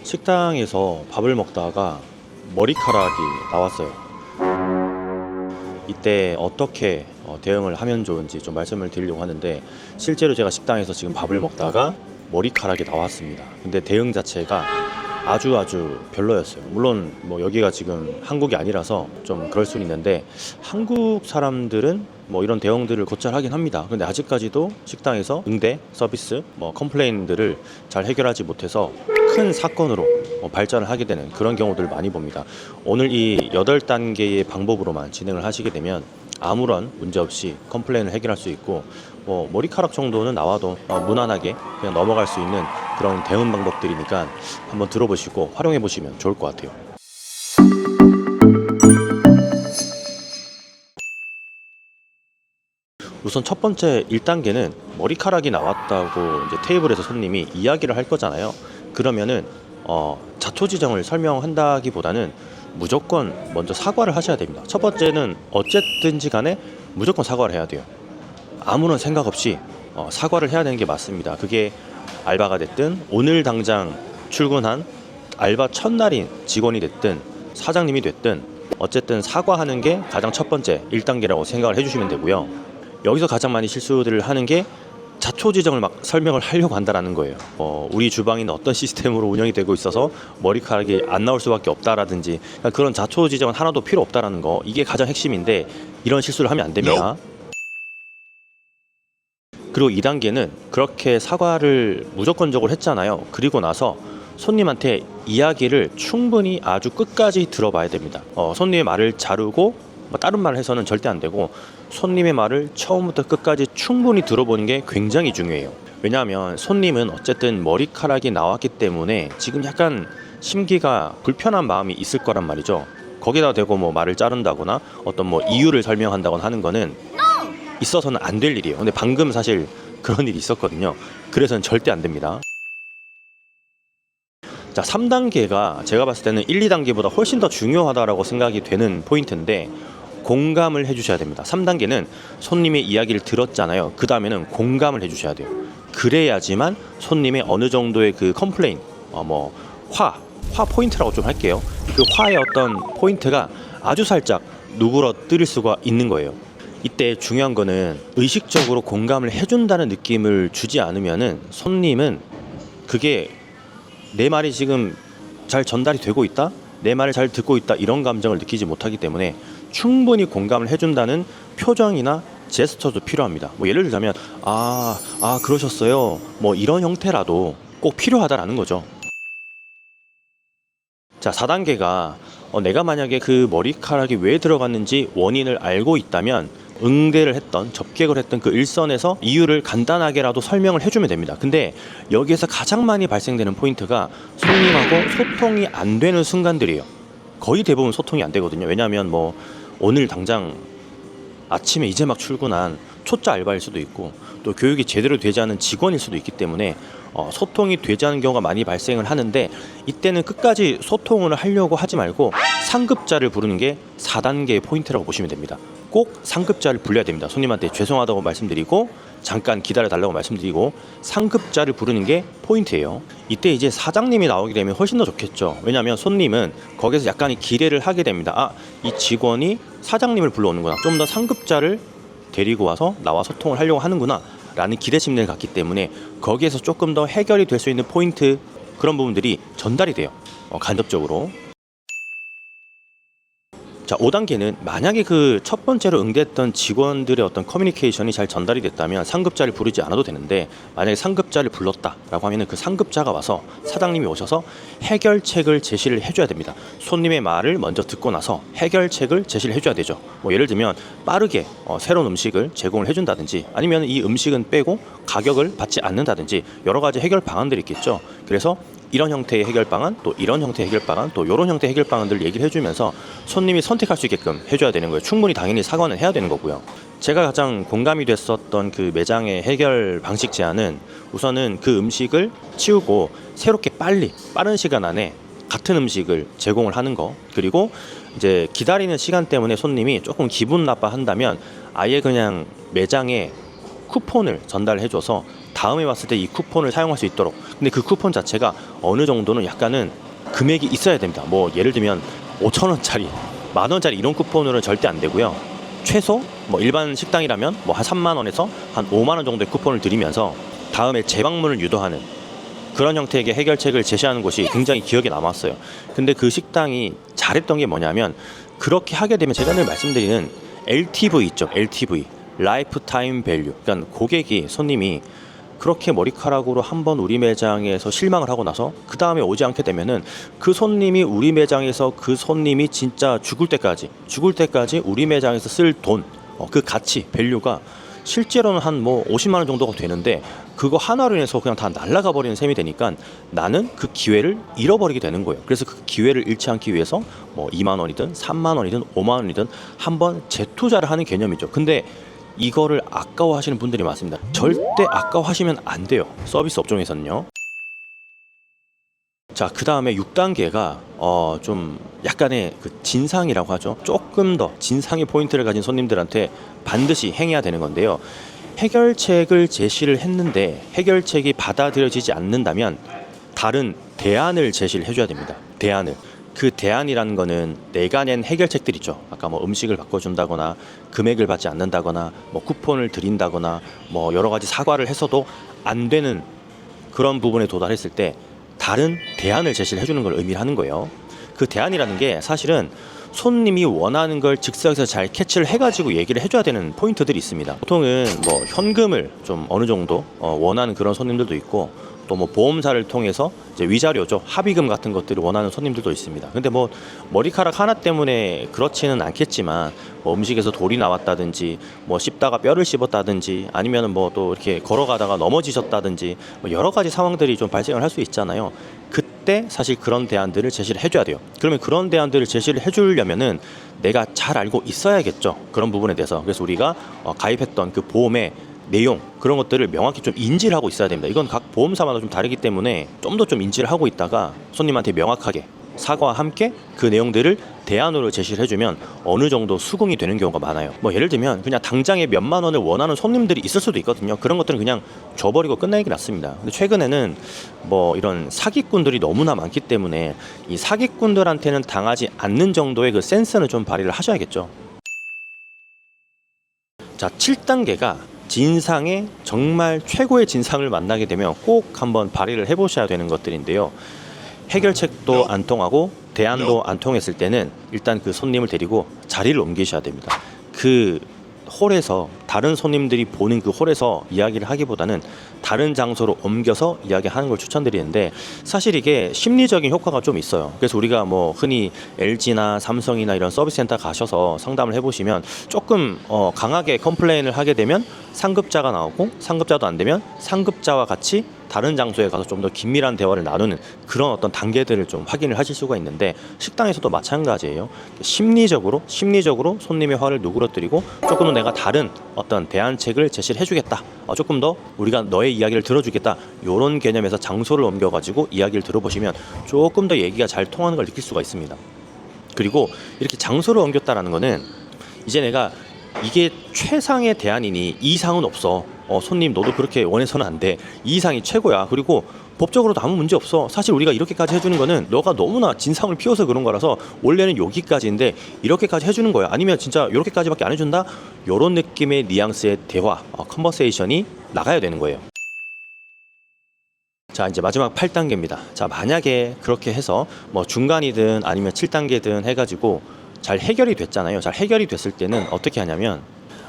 식당에서 밥을 먹다가 머리카락이 나왔어요. 이때 어떻게 대응을 하면 좋은지 좀 말씀을 드리려고 하는데, 실제로 제가 식당에서 지금 밥을 먹다가 머리카락이 나왔습니다. 근데 대응 자체가 아주 별로였어요. 물론 뭐 여기가 지금 한국이 아니라서 좀 그럴 수는 있는데, 한국 사람들은 뭐 이런 대응들을 곧잘 하긴 합니다. 근데 아직까지도 식당에서 응대, 서비스, 뭐 컴플레인들을 잘 해결하지 못해서 큰 사건으로 발전을 하게 되는 그런 경우들을 많이 봅니다. 오늘 이 8단계의 방법으로만 진행을 하시게 되면 아무런 문제 없이 컴플레인을 해결할 수 있고, 머리카락 정도는 나와도 무난하게 그냥 넘어갈 수 있는 그런 대응 방법들이니까 한번 들어보시고 활용해 보시면 좋을 것 같아요. 우선 첫 번째 1단계는 머리카락이 나왔다고 이제 테이블에서 손님이 이야기를 할 거잖아요. 그러면은 자초지정을 설명한다기보다는 무조건 먼저 사과를 하셔야 됩니다. 첫 번째는 어쨌든지 간에 무조건 사과를 해야 돼요. 아무런 생각 없이 사과를 해야 되는 게 맞습니다. 그게 알바가 됐든 오늘 당장 출근한 알바 첫날인 직원이 됐든 사장님이 됐든 어쨌든 사과하는 게 가장 첫 번째 1단계라고 생각을 해주시면 되고요. 여기서 가장 많이 실수들을 하는 게 자초지정을 막 설명을 하려고 한다는 거예요. 우리 주방에는 어떤 시스템으로 운영이 되고 있어서 머리카락이 안 나올 수밖에 없다라든지, 그러니까 그런 자초지정은 하나도 필요 없다라는 거, 이게 가장 핵심인데 이런 실수를 하면 안 됩니다. 그리고 2단계는 그렇게 사과를 무조건적으로 했잖아요. 그리고 나서 손님한테 이야기를 충분히 아주 끝까지 들어봐야 됩니다. 손님의 말을 자르고 다른 말을 해서는 절대 안 되고, 손님의 말을 처음부터 끝까지 충분히 들어보는 게 굉장히 중요해요. 왜냐하면 손님은 어쨌든 머리카락이 나왔기 때문에 지금 약간 심기가 불편한 마음이 있을 거란 말이죠. 거기다 대고 뭐 말을 자른다거나 어떤 뭐 이유를 설명한다거나 하는 거는 있어서는 안 될 일이에요. 근데 방금 사실 그런 일이 있었거든요. 그래서는 절대 안 됩니다. 자, 3단계가 제가 봤을 때는 1, 2단계보다 훨씬 더 중요하다고 생각이 되는 포인트인데, 공감을 해주셔야 됩니다. 3단계는 손님의 이야기를 들었잖아요. 그 다음에는 공감을 해주셔야 돼요. 그래야지만 손님의 어느 정도의 그 컴플레인, 화 포인트라고 좀 할게요. 그 화의 어떤 포인트가 아주 살짝 누그러뜨릴 수가 있는 거예요. 이때 중요한 거는 의식적으로 공감을 해준다는 느낌을 주지 않으면은 손님은 그게 내 말이 지금 잘 전달이 되고 있다? 내 말을 잘 듣고 있다? 이런 감정을 느끼지 못하기 때문에 충분히 공감을 해준다는 표정이나 제스처도 필요합니다. 뭐 예를 들자면 그러셨어요. 뭐 이런 형태라도 꼭 필요하다라는 거죠. 자, 4단계가 내가 만약에 그 머리카락이 왜 들어갔는지 원인을 알고 있다면 응대를 했던, 접객을 했던 그 일선에서 이유를 간단하게라도 설명을 해주면 됩니다. 근데 여기에서 가장 많이 발생되는 포인트가 손님하고 소통이 안 되는 순간들이에요. 거의 대부분 소통이 안 되거든요. 왜냐하면 뭐 오늘 당장 아침에 이제 막 출근한 초짜 알바일 수도 있고, 또 교육이 제대로 되지 않은 직원일 수도 있기 때문에 소통이 되지 않은 경우가 많이 발생을 하는데, 이때는 끝까지 소통을 하려고 하지 말고 상급자를 부르는 게 4단계의 포인트라고 보시면 됩니다. 꼭 상급자를 불러야 됩니다. 손님한테 죄송하다고 말씀드리고 잠깐 기다려달라고 말씀드리고 상급자를 부르는 게 포인트예요. 이때 이제 사장님이 나오게 되면 훨씬 더 좋겠죠. 왜냐하면 손님은 거기서 약간의 기대를 하게 됩니다. 이 직원이 사장님을 불러오는구나, 좀 더 상급자를 데리고 와서 나와 소통을 하려고 하는구나 라는 기대심을 갖기 때문에 거기에서 조금 더 해결이 될 수 있는 포인트, 그런 부분들이 전달이 돼요. 간접적으로. 자, 5단계는 만약에 그 첫 번째로 응대했던 직원들의 어떤 커뮤니케이션이 잘 전달이 됐다면 상급자를 부르지 않아도 되는데, 만약에 상급자를 불렀다라고 하면 그 상급자가 와서, 사장님이 오셔서 해결책을 제시를 해줘야 됩니다. 손님의 말을 먼저 듣고 나서 해결책을 제시를 해줘야 되죠. 뭐 예를 들면 빠르게 새로운 음식을 제공을 해준다든지, 아니면 이 음식은 빼고 가격을 받지 않는다든지, 여러 가지 해결 방안들이 있겠죠. 그래서 이런 형태의 해결 방안, 또 이런 형태의 해결 방안, 또 이런 형태의 해결 방안들을 얘기를 해주면서 손님이 선택할 수 있게끔 해줘야 되는 거예요. 충분히 당연히 사과는 해야 되는 거고요. 제가 가장 공감이 됐었던 그 매장의 해결 방식 제안은, 우선은 그 음식을 치우고 새롭게 빠른 시간 안에 같은 음식을 제공을 하는 거, 그리고 이제 기다리는 시간 때문에 손님이 조금 기분 나빠한다면 아예 그냥 매장에 쿠폰을 전달해줘서 다음에 왔을 때 이 쿠폰을 사용할 수 있도록. 근데 그 쿠폰 자체가 어느 정도는 약간은 금액이 있어야 됩니다. 뭐 예를 들면 5,000원짜리, 10,000원짜리 이런 쿠폰으로는 절대 안 되고요. 최소 뭐 일반 식당이라면 뭐 한 3만 원에서 한 5만 원 정도의 쿠폰을 드리면서 다음에 재방문을 유도하는 그런 형태의 해결책을 제시하는 곳이 굉장히 기억에 남았어요. 근데 그 식당이 잘했던 게 뭐냐면, 그렇게 하게 되면 제가 늘 말씀드리는 LTV 있죠. LTV, 라이프타임 밸류. 그러니까 고객이, 손님이 그렇게 머리카락으로 한번 우리 매장에서 실망을 하고 나서 그 다음에 오지 않게 되면은 그 손님이 우리 매장에서 그 손님이 진짜 죽을 때까지 우리 매장에서 쓸 돈, 그 가치, 밸류가 실제로는 한 뭐 50만 원 정도가 되는데, 그거 하나로 인해서 그냥 다 날아가 버리는 셈이 되니까 나는 그 기회를 잃어버리게 되는 거예요. 그래서 그 기회를 잃지 않기 위해서 뭐 2만 원이든 3만 원이든 5만 원이든 한번 재투자를 하는 개념이죠. 근데 이거를 아까워하시는 분들이 많습니다. 절대 아까워하시면 안 돼요. 서비스 업종에서는요. 자, 그 다음에 6단계가 좀 약간의 그 진상이라고 하죠. 조금 더 진상의 포인트를 가진 손님들한테 반드시 행해야 되는 건데요. 해결책을 제시를 했는데 해결책이 받아들여지지 않는다면 다른 대안을 제시를 해줘야 됩니다. 대안을. 그 대안이라는 거는 내가 낸 해결책들 있죠. 아까 뭐 음식을 바꿔준다거나 금액을 받지 않는다거나 뭐 쿠폰을 드린다거나 뭐 여러 가지 사과를 해서도 안 되는 그런 부분에 도달했을 때 다른 대안을 제시를 해주는 걸 의미를 하는 거예요. 그 대안이라는 게 사실은 손님이 원하는 걸 즉석에서 잘 캐치를 해가지고 얘기를 해줘야 되는 포인트들이 있습니다. 보통은 뭐 현금을 좀 어느 정도 원하는 그런 손님들도 있고, 또 뭐 보험사를 통해서 이제 위자료죠, 합의금 같은 것들을 원하는 손님들도 있습니다. 근데 뭐 머리카락 하나 때문에 그렇지는 않겠지만 뭐 음식에서 돌이 나왔다든지 뭐 씹다가 뼈를 씹었다든지 아니면은 뭐 또 이렇게 걸어가다가 넘어지셨다든지 뭐 여러 가지 상황들이 좀 발생을 할 수 있잖아요. 그때 사실 그런 대안들을 제시를 해줘야 돼요. 그러면 그런 대안들을 제시를 해주려면은 내가 잘 알고 있어야겠죠, 그런 부분에 대해서. 그래서 우리가 가입했던 그 보험의 내용, 그런 것들을 명확히 좀 인지를 하고 있어야 됩니다. 이건 각 보험사마다 좀 다르기 때문에 좀 더 좀 인지를 하고 있다가 손님한테 명확하게 사과와 함께 그 내용들을 대안으로 제시를 해주면 어느 정도 수긍이 되는 경우가 많아요. 뭐 예를 들면 그냥 당장에 몇만 원을 원하는 손님들이 있을 수도 있거든요. 그런 것들은 그냥 줘버리고 끝내는 게 낫습니다. 근데 최근에는 뭐 이런 사기꾼들이 너무나 많기 때문에 이 사기꾼들한테는 당하지 않는 정도의 그 센스는 좀 발휘를 하셔야겠죠. 자, 7단계가 진상의 정말 최고의 진상을 만나게 되면 꼭 한번 발휘를 해보셔야 되는 것들인데요. 해결책도 안 통하고 대안도 안 통했을 때는 일단 그 손님을 데리고 자리를 옮기셔야 됩니다. 그 홀에서, 다른 손님들이 보는 그 홀에서 이야기를 하기보다는 다른 장소로 옮겨서 이야기하는 걸 추천드리는데, 사실 이게 심리적인 효과가 좀 있어요. 그래서 우리가 뭐 흔히 LG나 삼성이나 이런 서비스 센터 가셔서 상담을 해보시면 조금 강하게 컴플레인을 하게 되면 상급자가 나오고, 상급자도 안 되면 상급자와 같이 다른 장소에 가서 좀 더 긴밀한 대화를 나누는 그런 어떤 단계들을 좀 확인을 하실 수가 있는데, 식당에서도 마찬가지예요. 심리적으로 손님의 화를 누그러뜨리고 조금 더 내가 다른 어떤 대안책을 제시를 해주겠다, 조금 더 우리가 너의 이야기를 들어주겠다, 이런 개념에서 장소를 옮겨가지고 이야기를 들어보시면 조금 더 얘기가 잘 통하는 걸 느낄 수가 있습니다. 그리고 이렇게 장소를 옮겼다라는 거는 이제 내가 이게 최상의 대안이니 이상은 없어, 손님 너도 그렇게 원해서는 안 돼, 이 이상이 최고야, 그리고 법적으로도 아무 문제 없어, 사실 우리가 이렇게까지 해주는 거는 너가 너무나 진상을 피워서 그런 거라서 원래는 여기까지인데 이렇게까지 해주는 거야, 아니면 진짜 이렇게까지밖에 안 해준다, 이런 느낌의 뉘앙스의 대화, 컨버세이션이 나가야 되는 거예요. 자, 이제 마지막 8단계입니다. 자, 만약에 그렇게 해서 뭐 중간이든 아니면 7단계든 해가지고 잘 해결이 됐잖아요. 잘 해결이 됐을 때는 어떻게 하냐면,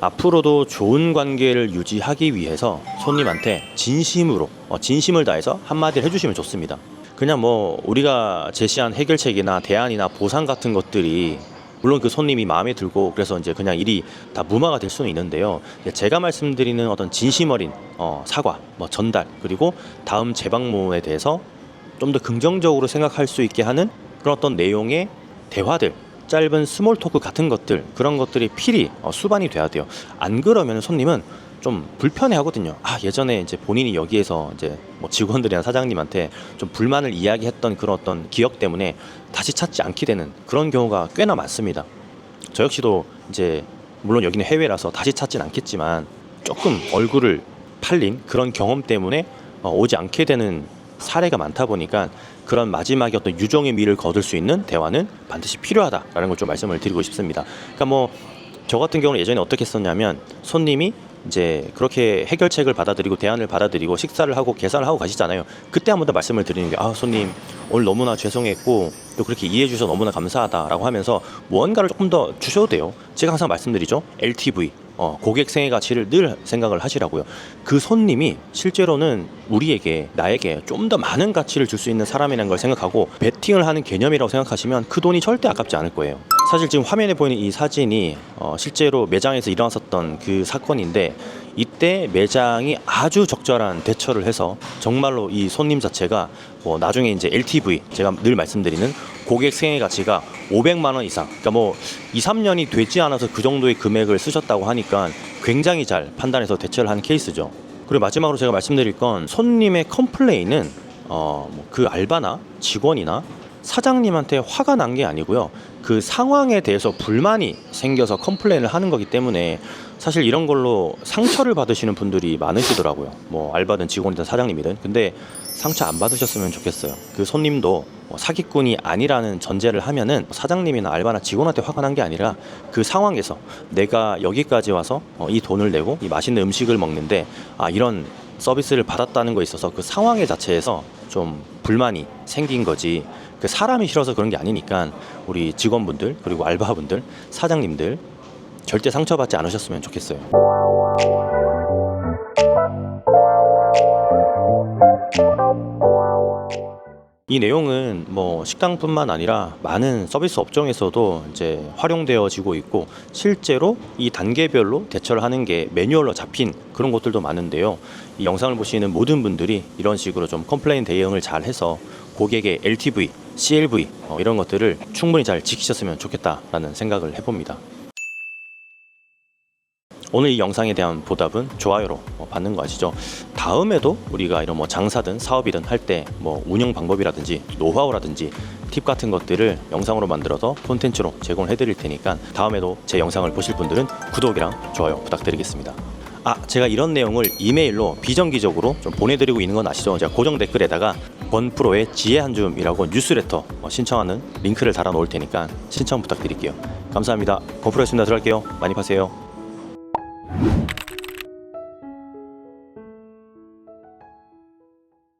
앞으로도 좋은 관계를 유지하기 위해서 손님한테 진심을 다해서 한마디를 해주시면 좋습니다. 그냥 뭐 우리가 제시한 해결책이나 대안이나 보상 같은 것들이 물론 그 손님이 마음에 들고 그래서 이제 그냥 일이 다 무마가 될 수는 있는데요. 제가 말씀드리는 어떤 진심 어린 사과, 뭐 전달, 그리고 다음 재방문에 대해서 좀 더 긍정적으로 생각할 수 있게 하는 그런 어떤 내용의 대화들, 짧은 스몰 토크 같은 것들, 그런 것들이 필히 수반이 돼야 돼요. 안 그러면 손님은 좀 불편해 하거든요. 예전에 이제 본인이 여기에서 이제 뭐 직원들이나 사장님한테 좀 불만을 이야기했던 그런 어떤 기억 때문에 다시 찾지 않게 되는 그런 경우가 꽤나 많습니다. 저 역시도 이제 물론 여기는 해외라서 다시 찾진 않겠지만 조금 얼굴을 팔린 그런 경험 때문에 오지 않게 되는 사례가 많다 보니까 그런 마지막에 어떤 유종의 미를 거둘 수 있는 대화는 반드시 필요하다라는 걸 좀 말씀을 드리고 싶습니다. 그러니까 뭐 저 같은 경우는 예전에 어떻게 했었냐면 손님이 이제 그렇게 해결책을 받아들이고 대안을 받아들이고 식사를 하고 계산을 하고 가시잖아요. 그때 한 번 더 말씀을 드리는 게 손님 오늘 너무나 죄송했고 또 그렇게 이해해 주셔서 너무나 감사하다라고 하면서 무언가를 조금 더 주셔도 돼요. 제가 항상 말씀드리죠. LTV 고객 생애 가치를 늘 생각을 하시라고요. 그 손님이 실제로는 우리에게 나에게 좀 더 많은 가치를 줄 수 있는 사람이라는 걸 생각하고 베팅을 하는 개념이라고 생각하시면 그 돈이 절대 아깝지 않을 거예요. 사실 지금 화면에 보이는 이 사진이 실제로 매장에서 일어났었던 그 사건인데 이때 매장이 아주 적절한 대처를 해서 정말로 이 손님 자체가 나중에 이제 LTV 제가 늘 말씀드리는 고객 생애 가치가 500만 원 이상, 그러니까 뭐 2, 3년이 되지 않아서 그 정도의 금액을 쓰셨다고 하니까 굉장히 잘 판단해서 대처를 한 케이스죠. 그리고 마지막으로 제가 말씀드릴 건 손님의 컴플레인은 그 알바나 직원이나 사장님한테 화가 난 게 아니고요. 그 상황에 대해서 불만이 생겨서 컴플레인을 하는 거기 때문에 사실 이런 걸로 상처를 받으시는 분들이 많으시더라고요. 뭐 알바든 직원이든 사장님이든. 근데 상처 안 받으셨으면 좋겠어요. 그 손님도 사기꾼이 아니라는 전제를 하면은 사장님이나 알바나 직원한테 화가 난 게 아니라 그 상황에서 내가 여기까지 와서 이 돈을 내고 이 맛있는 음식을 먹는데 이런 서비스를 받았다는 거에 있어서 그 상황의 자체에서 좀 불만이 생긴 거지 그 사람이 싫어서 그런 게 아니니까 우리 직원분들 그리고 알바분들 사장님들 절대 상처받지 않으셨으면 좋겠어요. 이 내용은 뭐 식당뿐만 아니라 많은 서비스 업종에서도 이제 활용되어지고 있고 실제로 이 단계별로 대처를 하는 게 매뉴얼로 잡힌 그런 것들도 많은데요. 이 영상을 보시는 모든 분들이 이런 식으로 좀 컴플레인 대응을 잘 해서 고객의 LTV, CLV 이런 것들을 충분히 잘 지키셨으면 좋겠다라는 생각을 해봅니다. 오늘 이 영상에 대한 보답은 좋아요로 받는 거 아시죠? 다음에도 우리가 이런 뭐 장사든 사업이든 할 때 뭐 운영 방법이라든지 노하우라든지 팁 같은 것들을 영상으로 만들어서 콘텐츠로 제공을 해드릴 테니까 다음에도 제 영상을 보실 분들은 구독이랑 좋아요 부탁드리겠습니다. 제가 이런 내용을 이메일로 비정기적으로 좀 보내드리고 있는 건 아시죠? 제가 고정 댓글에다가 권프로의 지혜 한 줌이라고 뉴스레터 신청하는 링크를 달아 놓을 테니까 신청 부탁드릴게요. 감사합니다. 권프로였습니다. 들어갈게요. 많이 파세요.